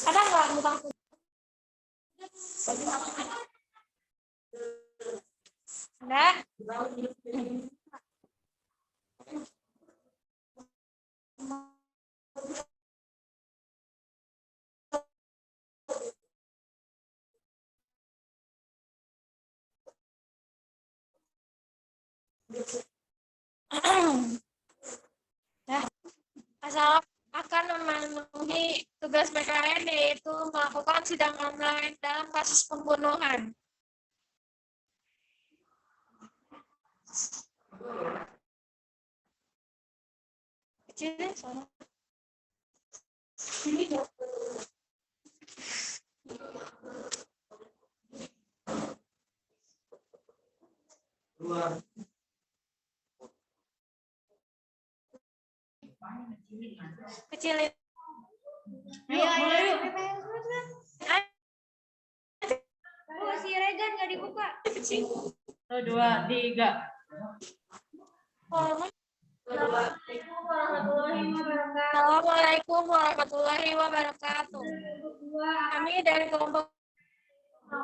Ada nggak lubang? Ada. Nah, asal akan memenuhi tugas PKN yaitu melakukan sidang online dalam kasus pembunuhan. Kecilin suara. Kecilin. Ayo. Si Regan nggak dibuka. Kecil. 1, 2, 3. Assalamualaikum warahmatullahi wabarakatuh. Kami dari kelompok 2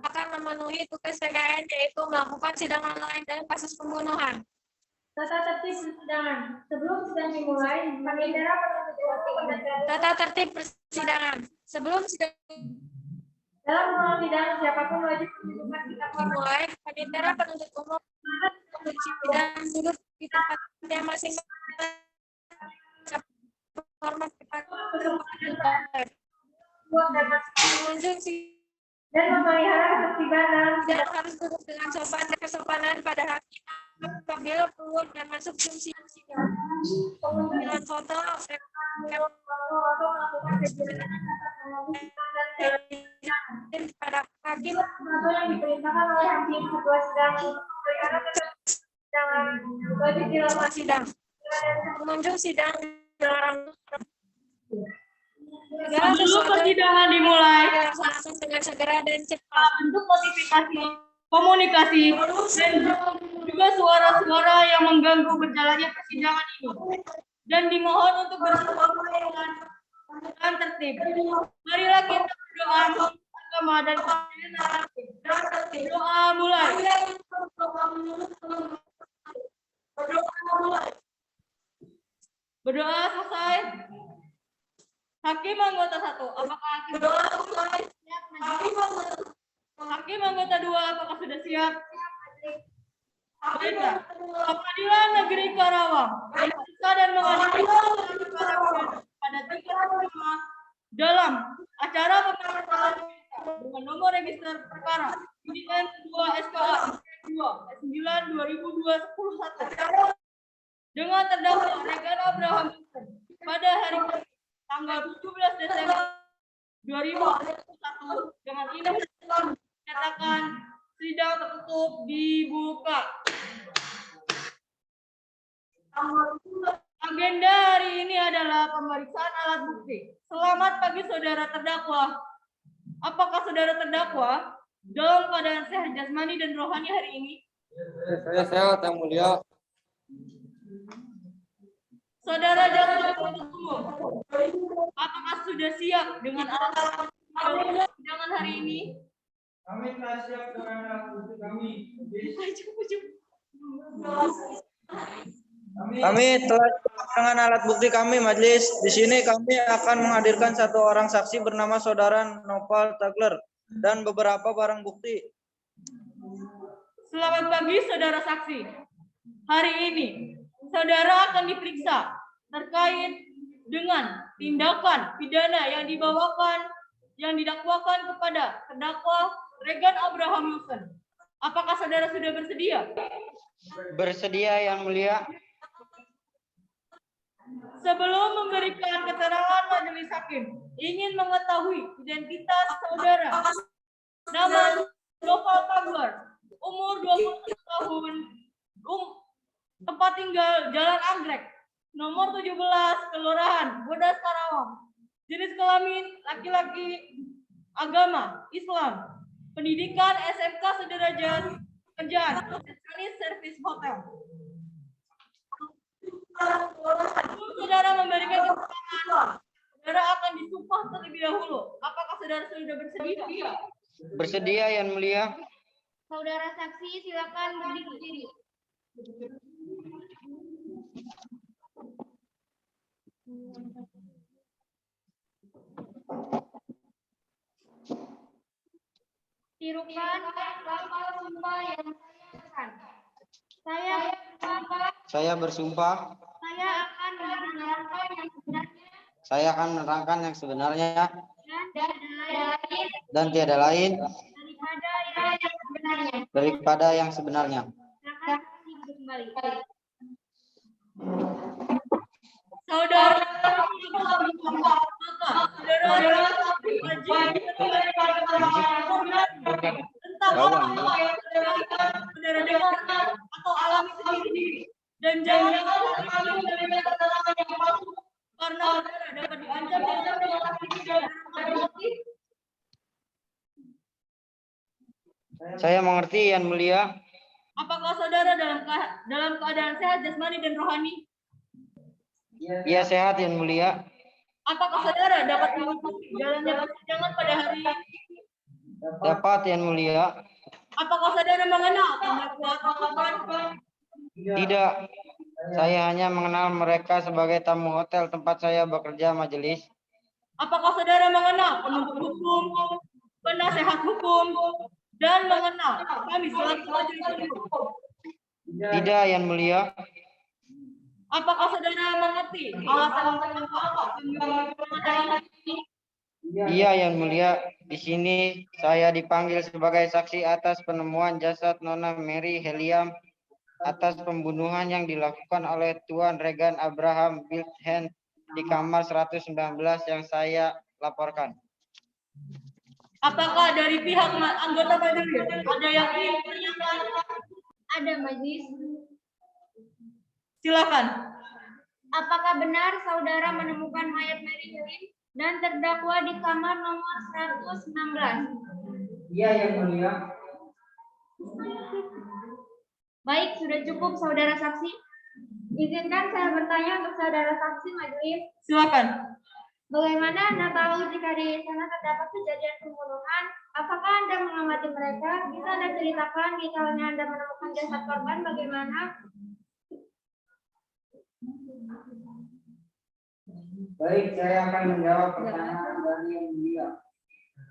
akan memenuhi tugas PKN yaitu melakukan sidang online dalam kasus pembunuhan. Tata tertib persidangan. Sebelum sidang dimulai, panitia penuntut umum Tata tertib persidangan. Sebelum sidang dalam ruang sidang, siapapun wajib menunjukkan kitab dimulai, panitia penuntut umum sidang duduk di tempatnya masing-masing. Hormat kepada pengunjung dan memelihara ketertiban dalam sidang harus duduk dengan sopan dan kesopanan pada hakim apabila keluar dan masuk sidang. Pengambilan foto, pada hakim yang diperintahkan oleh hakim ketua sidang wajib dilakukan sidang. Pengunjung sidang dilarang segala Sebelum sesuatu persidangan dimulai, dilaksanakan dengan segera dan cepat. bentuk notifikasi, komunikasi, dan juga suara-suara yang mengganggu berjalannya persidangan ini. Dan dimohon untuk berkenan dan tertib. Marilah kita berdoa agama dan keadilan. Doa mulai. Berdoa selesai. Hakim anggota 1, apakah hakim siap? Hakim anggota 2, apakah sudah siap? Baiklah. Pengadilan Negeri Karawang memeriksa dan mengadili pada tingkat pertama dalam acara pemeriksaan dengan nomor register perkara IDN 2 SKA 2 9 2021 dengan terdakwa Regan Abraham pada hari tanggal 17 Desember 2021 dengan ini menyatakan sidang tertutup dibuka. Agenda hari ini adalah pemeriksaan alat bukti. Selamat pagi saudara terdakwa. Apakah saudara terdakwa dalam keadaan sehat jasmani dan rohani hari ini? Saya sehat, Yang Mulia. Saudara jaksa penuntut umum, apakah sudah siap dengan alat persidangan hari ini? Kami telah siap dengan alat bukti kami. Kami telah dengan alat bukti kami, Majelis. Di sini kami akan menghadirkan 1 orang saksi bernama Saudara Noval Tagler dan beberapa barang bukti. Selamat pagi saudara saksi. Hari ini saudara akan diperiksa terkait dengan tindakan pidana yang didakwakan kepada terdakwa Regan Abraham Yusen. Apakah saudara sudah bersedia? Bersedia, Yang Mulia. Sebelum memberikan keterangan majelis hakim, ingin mengetahui identitas saudara. Nama Noval Tagler, umur 21 tahun, tempat tinggal Jalan Anggrek, nomor 17, Kelurahan Bodas Karawang. Jenis kelamin laki-laki, agama Islam, pendidikan SMK sederajat, pekerjaan yakni servis hotel. Sebelum saudara memberikan keterangan, saudara akan disumpah terlebih dahulu. Apakah saudara sudah bersedia? Bersedia, Yang Mulia. Saudara saksi silakan berdiri. Tirukan lafal sumpah yang saya akan. Saya bersumpah. Saya akan menerangkan yang sebenarnya. Dan tiada lain daripada yang sebenarnya. daripada yang sebenarnya. Kembali. Saudara bersumpah, maka saudara wajib tentang apa yang saudara dengar atau alami sendiri, dan jangan karena saudara dapat diancam Saya mengerti, Yang Mulia. Apakah saudara dalam keadaan sehat jasmani dan rohani? Ia sehat, Yang Mulia. Apakah saudara dapat mengikuti jalannya persidangan pada hari ini? Dapat, Yang Mulia. Apakah saudara mengenal terdakwa atau korban? Tidak. Saya hanya mengenal mereka sebagai tamu hotel tempat saya bekerja, Majelis. Apakah saudara mengenal penuntut hukum, penasehat hukum, dan mengenal kami selaku majelis hukum? Tidak, Yang Mulia. Apakah saudara mengerti alasan mengapa ini? Iya, Yang Mulia. Di sini saya dipanggil sebagai saksi atas penemuan jasad Nona Mary Heliam atas pembunuhan yang dilakukan oleh Tuan Regan Abraham Bilthen di kamar 119 yang saya laporkan. Apakah dari pihak anggota majelis ada yang ingin ditanyakan? Ada, Majelis. Silakan. Apakah benar saudara menemukan mayat Mary Helen dan terdakwa di kamar nomor 116? Iya, Yang Mulia. Baik, sudah cukup saudara saksi. Izinkan saya bertanya untuk saudara saksi, Majelis. Silakan. Bagaimana Anda tahu jika di sana terdapat kejadian pembunuhan? Apakah Anda mengamati mereka? Bisa Anda ceritakan misalnya Anda menemukan jasad korban bagaimana? Baik, saya akan menjawab pertanyaan dari Yang Mulia.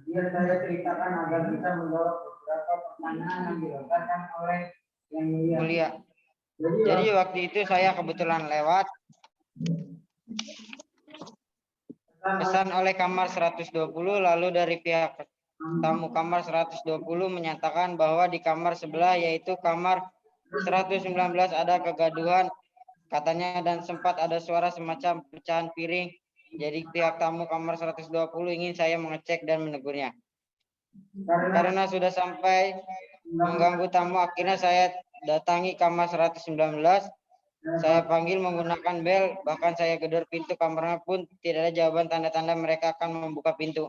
Biar saya ceritakan agar bisa menjawab beberapa pertanyaan yang dilontarkan oleh Yang Mulia. Jadi waktu itu saya kebetulan lewat, pesan oleh kamar 120, lalu dari pihak tamu kamar 120 menyatakan bahwa di kamar sebelah yaitu kamar 119 ada kegaduhan katanya dan sempat ada suara semacam pecahan piring. Jadi pihak tamu kamar 120 ingin saya mengecek dan menegurnya. Karena sudah sampai mengganggu tamu, akhirnya saya datangi kamar 119. Saya panggil menggunakan bel, bahkan saya gedor pintu kamarnya pun tidak ada jawaban tanda-tanda mereka akan membuka pintu.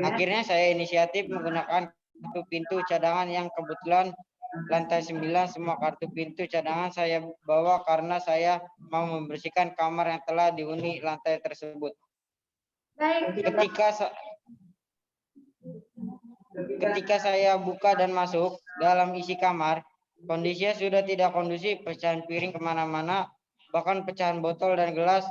Akhirnya saya inisiatif menggunakan kartu pintu cadangan yang kebetulan lantai 9, semua kartu pintu cadangan saya bawa karena saya mau membersihkan kamar yang telah dihuni lantai tersebut. Baik. Ketika saya buka dan masuk dalam isi kamar, kondisinya sudah tidak kondusif, pecahan piring kemana-mana, bahkan pecahan botol dan gelas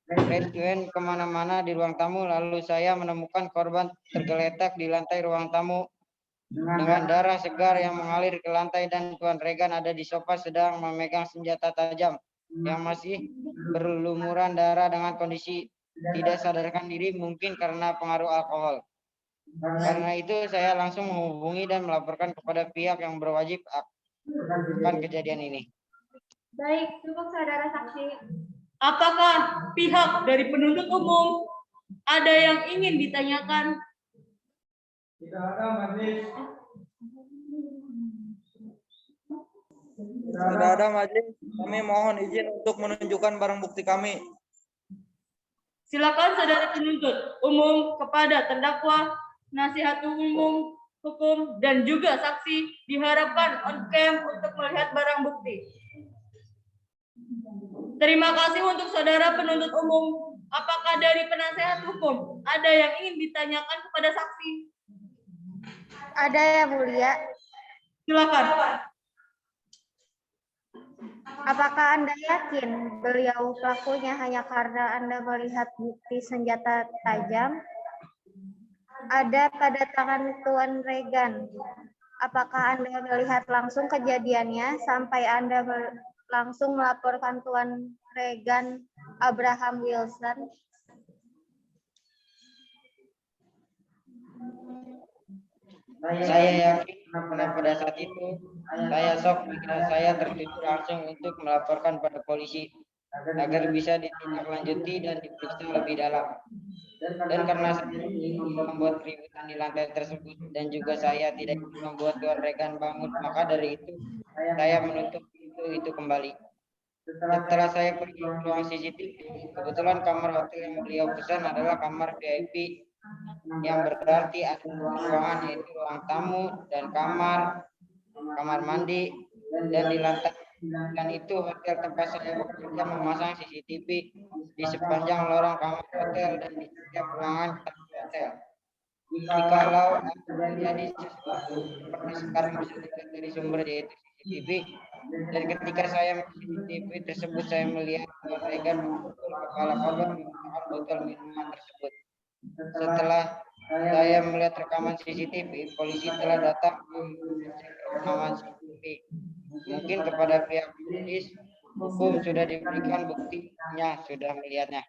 reduen kemana-mana di ruang tamu. Lalu saya menemukan korban tergeletak di lantai ruang tamu dengan darah segar yang mengalir ke lantai dan Tuan Regan ada di sofa sedang memegang senjata tajam yang masih berlumuran darah dengan kondisi tidak sadarkan diri, mungkin karena pengaruh alkohol. Karena itu saya langsung menghubungi dan melaporkan kepada pihak yang berwajib akan kejadian ini. Baik, cukup saudara saksi. Apakah pihak dari penuntut umum ada yang ingin ditanyakan? Tidak ada, Majelis. Tidak ada, Majelis. Kami mohon izin untuk menunjukkan barang bukti kami. Silakan saudara penuntut umum kepada terdakwa, nasihat umum, hukum dan juga saksi diharapkan on cam untuk melihat barang bukti. Terima kasih untuk saudara penuntut umum. Apakah dari penasehat hukum ada yang ingin ditanyakan kepada saksi? Ada ya mulia. Silakan. Apakah Anda yakin beliau pelakunya hanya karena Anda melihat bukti senjata tajam ada pada tangan Tuan Regan? Apakah Anda melihat langsung kejadiannya sampai Anda langsung melaporkan Tuan Regan Abraham Wilson? Saya yakin karena pada saat itu saya shock jika saya tertuju langsung untuk melaporkan pada polisi agar bisa ditindaklanjuti dan diperiksa lebih dalam. Dan karena saya membuat keributan di lantai tersebut dan juga saya tidak ingin membuat Tuan Regan bangun, maka dari itu saya menutup pintu itu kembali. Setelah saya pergi ke ruang CCTV, kebetulan kamar hotel yang beliau pesan adalah kamar VIP yang berarti ada ruangan yaitu ruang tamu dan kamar mandi, dan di lantai dan itu hotel tempat saya bekerja memasang CCTV di sepanjang lorong kamar hotel dan di setiap ruangan hotel. Jikalau terjadi sesuatu seperti sekarang bisa dilihat dari sumber yaitu CCTV, dan ketika saya CCTV tersebut saya melihat Tuan Regan memukul kepala korban menggunakan botol minuman tersebut. Setelah saya melihat rekaman CCTV, polisi telah datang mengecek rekaman CCTV. Mungkin kepada pihak polis hukum sudah diberikan buktinya, sudah melihatnya.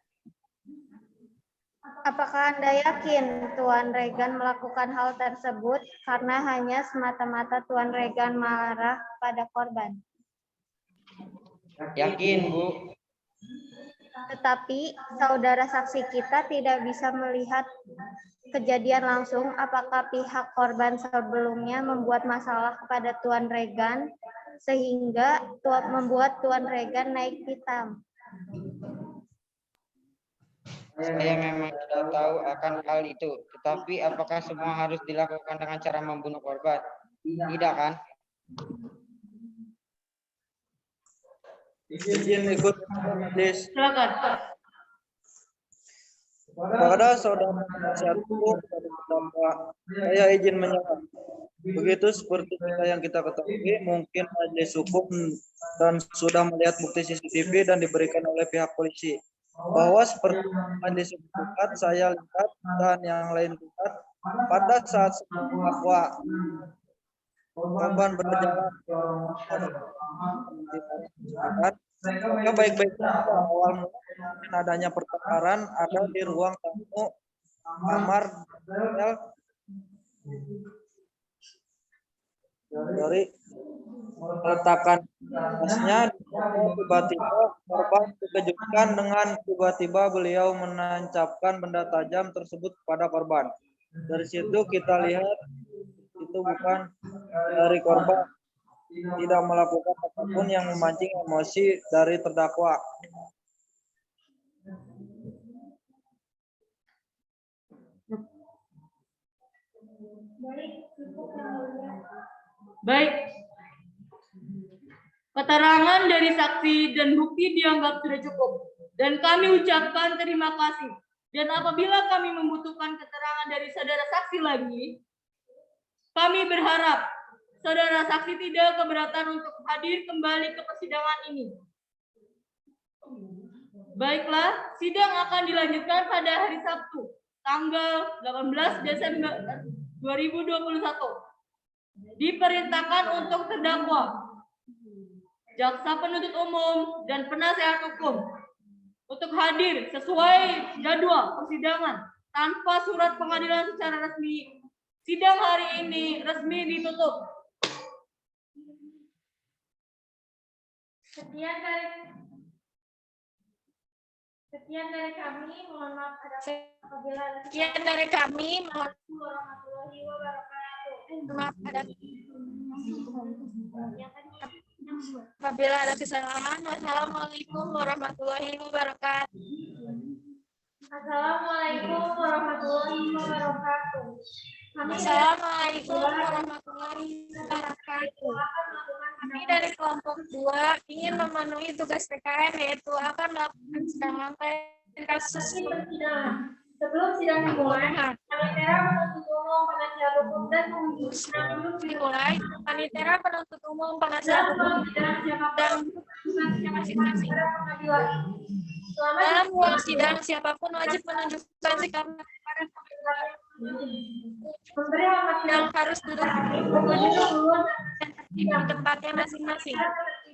Apakah Anda yakin Tuan Regan melakukan hal tersebut karena hanya semata-mata Tuan Regan marah pada korban? Yakin, Bu. Tetapi saudara saksi kita tidak bisa melihat kejadian langsung. Apakah pihak korban sebelumnya membuat masalah kepada Tuan Regan sehingga membuat Tuan Regan naik pitam? Saya memang tidak tahu akan hal itu, tetapi apakah semua harus dilakukan dengan cara membunuh korban? Tidak kan? Izin ikut majelis. Silakan. Kepada saudara penasihat hukum dan terdakwa, saya izin menyerah. Begitu seperti yang kita ketahui, mungkin majelis hukum dan sudah melihat bukti CCTV dan diberikan oleh pihak polisi. Bahwa seperti majelis hukum lihat, saya lihat dan yang lain lihat pada saat terdakwa korban berjalan mereka baik-baik saja. Awal mungkin adanya pertengkaran ada di ruang tamu kamar hotel dari meletakkan tasnya, tiba-tiba korban dikejutkan dengan tiba-tiba beliau menancapkan benda tajam tersebut kepada korban. Dari situ kita lihat itu bukan dari korban, tidak melakukan apapun yang memancing emosi dari terdakwa. Baik. Keterangan dari saksi dan bukti dianggap sudah cukup. Dan kami ucapkan terima kasih. Dan apabila kami membutuhkan keterangan dari saudara saksi lagi, kami berharap saudara saksi tidak keberatan untuk hadir kembali ke persidangan ini. Baiklah, sidang akan dilanjutkan pada hari Sabtu, tanggal 18 Desember 2021. Diperintahkan untuk terdakwa, jaksa penuntut umum, dan penasehat hukum untuk hadir sesuai jadwal persidangan tanpa surat pengadilan secara resmi. Sidang hari ini resmi ditutup. Sekian dari kami, mohon maaf apabila ada Sekian dari kami, mohon warahmatullahi wabarakatuh. maaf apabila ada kesalahan. Wassalamualaikum warahmatullahi wabarakatuh. Assalamualaikum warahmatullahi wabarakatuh. Assalamualaikum warahmatullahi wabarakatuh. Kami dari kelompok 2 ingin memenuhi tugas PKN, yaitu akan melakukan sidang lantai kasus Sebelum sidang dimulai, Panitera penuntut umum, penasihat hukum dan pengunjung sidang duduk dimulai. Panitera penuntut umum, penasihat hukum dan masing-masing. Dalam ruang sidang, siapapun wajib menunjukkan sikap memberi hormat yang harus duduk di tempatnya masing-masing,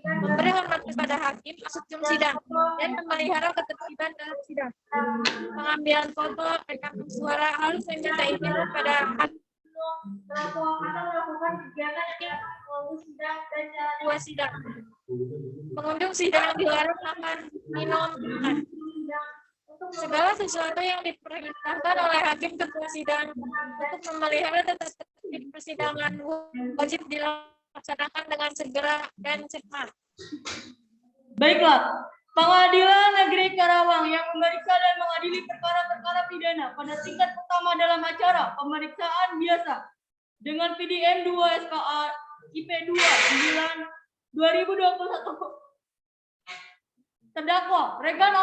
memberi hormat kepada hakim, subjum sidang, dan memelihara ketertiban dalam sidang. Pengambilan foto, rekaman suara harus meminta izin kepada hakim melakukan kegiatan yang mengganggu sidang dan dua sidang. Pengunjung sidang dilarang makan, minum, makan. Segala sesuatu yang diperintahkan oleh hakim ketua sidang untuk memelihara tata tertib persidangan wajib dilaksanakan dengan segera dan cepat. Baiklah, Pengadilan Negeri Karawang yang memeriksa dan mengadili perkara-perkara pidana pada tingkat pertama dalam acara pemeriksaan biasa dengan PDM 2 SKA IP 2 9 2021. Terdakwa Regan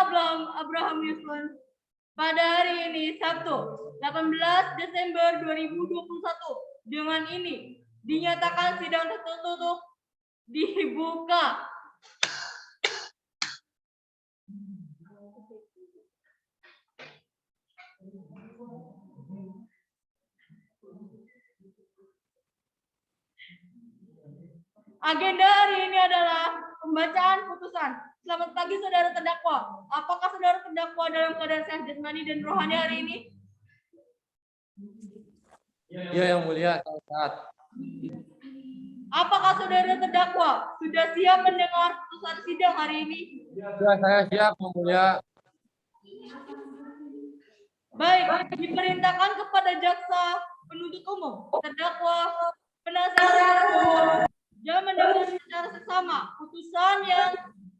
Abraham Yusman pada hari ini Sabtu 18 Desember 2021 dengan ini dinyatakan sidang tertutup dibuka. Agenda hari ini adalah pembacaan putusan. Selamat pagi saudara terdakwa. Apakah saudara terdakwa dalam keadaan sehat jasmani dan rohani hari ini? Ya, yang mulia, saat. Apakah saudara terdakwa sudah siap mendengar putusan sidang hari ini? Ya, saya siap, yang mulia. Baik, diperintahkan kepada jaksa penuntut umum, terdakwa, penasihat hukum, dan mendengar secara seksama putusan yang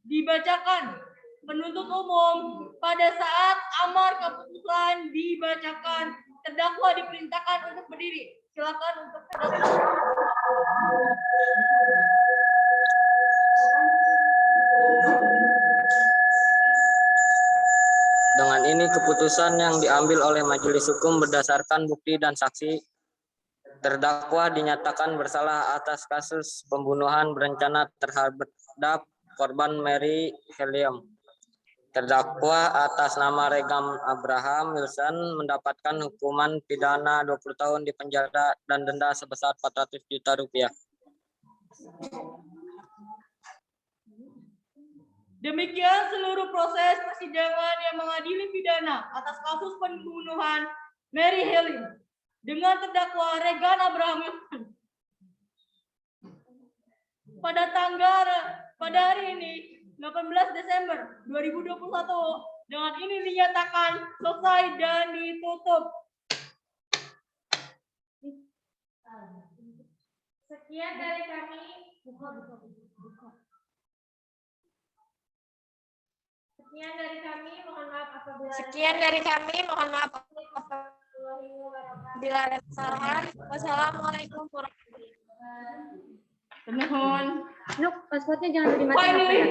dibacakan penuntut umum. Pada saat amar keputusan dibacakan, terdakwa diperintahkan untuk berdiri. Silakan untuk terdakwa. Dengan ini keputusan yang diambil oleh majelis hukum berdasarkan bukti dan saksi, terdakwa dinyatakan bersalah atas kasus pembunuhan berencana terhadap korban Mary Helium. Terdakwa atas nama Regan Abraham Wilson mendapatkan hukuman pidana 20 tahun di penjara dan denda sebesar 400 juta rupiah. Demikian seluruh proses persidangan yang mengadili pidana atas kasus pembunuhan Mary Helium dengan terdakwa Regan Abraham Wilson. Pada hari ini 18 Desember 2021 dengan ini dinyatakan selesai dan ditutup. Sekian dari kami. Sekian dari kami, mohon maaf apabila Bila ada kesalahan, wassalamualaikum warahmatullahi wabarakatuh. Mohon. Nuk, pasportnya jangan dimatikan.